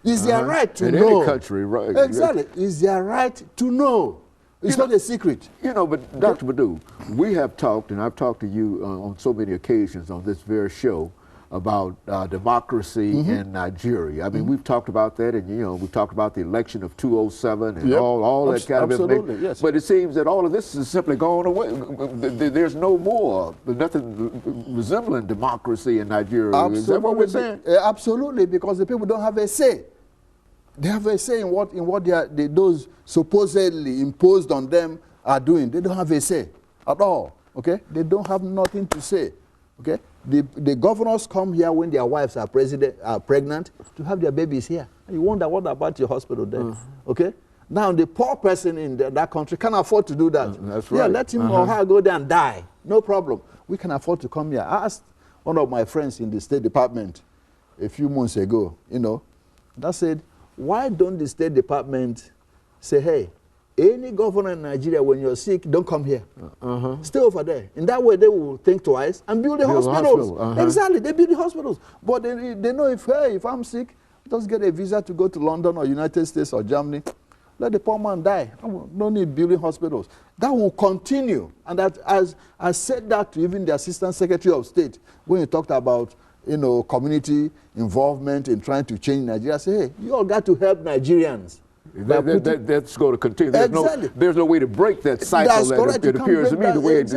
It's their right to in know. any country, right? Exactly. It's their right to know. It's not a secret. You know, but Dr. Badu, we have talked, and I've talked to you on so many occasions on this very show about democracy in Nigeria. I mean, we've talked about that, and, you know, we've talked about the election of 2007 and all that kind of information. Yes. But it seems that all of this is simply gone away. There's no more, nothing resembling democracy in Nigeria. Absolutely. Is that what we're saying? Absolutely, because the people don't have a say. They have a say in what those supposedly imposed on them are doing. They don't have a say at all. Okay, they don't have nothing to say. Okay, the governors come here when their wives are pregnant to have their babies here. And you wonder, what about your hospital there? Okay, now the poor person in that country can afford to do that. That's right. Yeah, let him or her go there and die. No problem. We can afford to come here. I asked one of my friends in the State Department a few months ago, you know, that said, why don't the State Department say, hey, any governor in Nigeria, when you're sick, don't come here. Stay over there. In that way, they will think twice and build the hospitals. Exactly, they build the hospitals. But they know if I'm sick, just get a visa to go to London or United States or Germany. Let the poor man die. No need building hospitals. That will continue. And that, as I said that to even the Assistant Secretary of State, when he talked about, you know, community involvement in trying to change Nigeria, I say, hey, you all got to help Nigerians. That's going to continue. There's no way to break that cycle. That's correct. It appears to me the way it's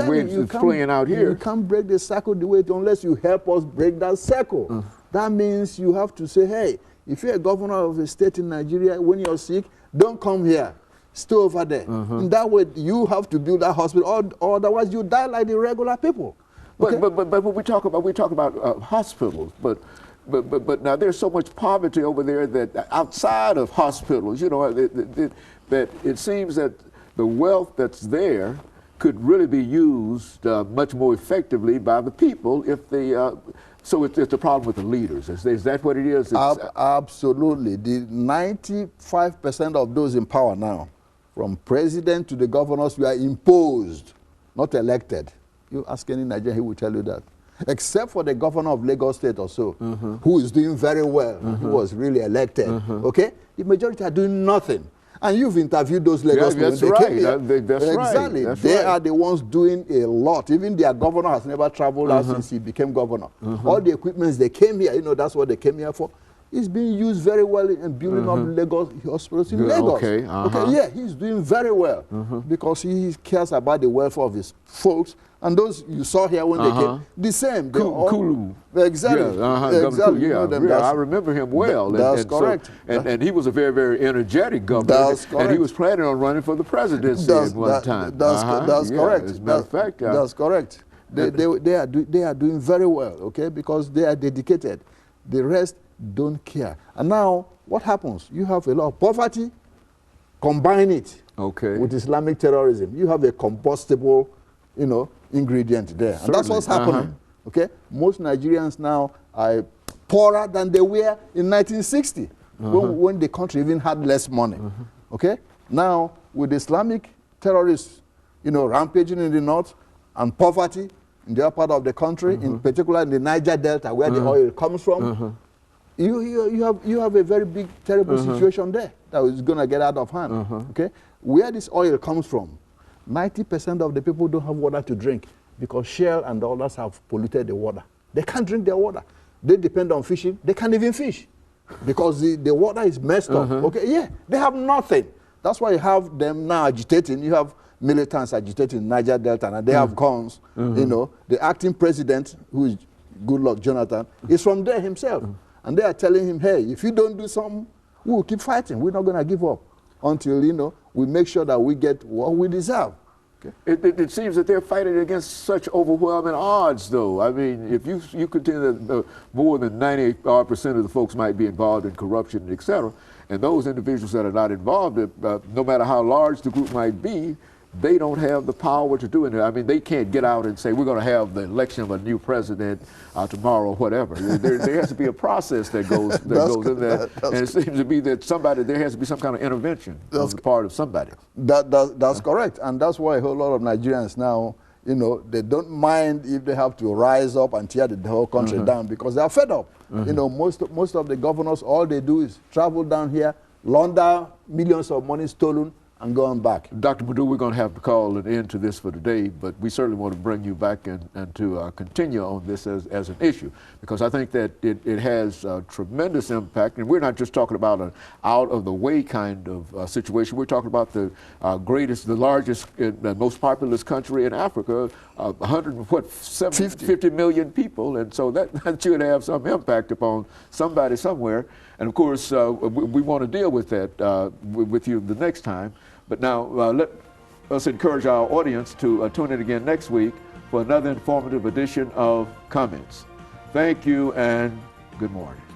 playing out here. You can't break the cycle the way unless you help us break that cycle. That means you have to say, hey, if you're a governor of a state in Nigeria, when you're sick, don't come here. Stay over there. In that way, you have to build that hospital, or otherwise you die like the regular people. Okay? But when we talk about hospitals, but now there's so much poverty over there that outside of hospitals, you know, that it seems that the wealth that's there could really be used much more effectively by the people if they. So it's a problem with the leaders. Is that what it is? Absolutely. The 95% of those in power now, from president to the governors, we are imposed, not elected. You ask any Nigerian, he will tell you that. Except for the governor of Lagos State or so, who is doing very well. He was really elected. Okay? The majority are doing nothing. And you've interviewed those Lagos people. That's right. Exactly. They are the ones doing a lot. Even their governor has never traveled out since he became governor. All the equipments they came here, you know, that's what they came here for. It's being used very well in building up Lagos hospitals in Lagos. Okay. Okay, yeah, he's doing very well because he cares about the welfare of his folks. And those you saw here when they came, the same. Kulu. Exactly. Yeah, exactly. You know I remember him well. That's correct. And he was a very, very energetic governor. That's correct. And he was planning on running for the presidency at one time. That's correct. As a matter of fact. That's correct. They are doing very well, okay, because they are dedicated. The rest don't care. And now, what happens? You have a lot of poverty, combine it with Islamic terrorism. You have a combustible, you know, ingredient there. And that's what's happening. Okay? Most Nigerians now are poorer than they were in 1960, when the country even had less money. Okay? Now, with Islamic terrorists, you know, rampaging in the north and poverty in the other part of the country, in particular in the Niger Delta, where the oil comes from, you have a very big, terrible situation there that is going to get out of hand. Okay? Where this oil comes from, 90% of the people don't have water to drink because Shell and others have polluted the water. They can't drink their water. They depend on fishing. They can't even fish because the water is messed up. Okay, yeah, they have nothing. That's why you have them now agitating. You have militants agitating in Niger Delta, and they have guns. You know, the acting president, who is Goodluck Jonathan, is from there himself. And they are telling him, hey, if you don't do something, we will keep fighting. We're not going to give up until, you know, we make sure that we get what we deserve. Okay. It seems that they're fighting against such overwhelming odds, though. I mean, if you contend that more than 90% of the folks might be involved in corruption, et cetera, and those individuals that are not involved, no matter how large the group might be, they don't have the power to do it. I mean, they can't get out and say, we're going to have the election of a new president tomorrow or whatever. There has to be a process that goes in that. And it seems to be that there has to be some kind of intervention on the part of somebody. That's correct. And that's why a whole lot of Nigerians now, you know, they don't mind if they have to rise up and tear the whole country down because they are fed up. You know, most of the governors, all they do is travel down here, launder millions of money stolen, and go on back. Dr. LMadu, we're going to have to call an end to this for today, but we certainly want to bring you back and to continue on this as an issue, because I think that it has tremendous impact, and we're not just talking about an out-of-the-way kind of situation. We're talking about the the largest, and most populous country in Africa, 50 million people, and so that should have some impact upon somebody somewhere. And of course, we want to deal with that with you the next time. But now let us encourage our audience to tune in again next week for another informative edition of Comments. Thank you and good morning.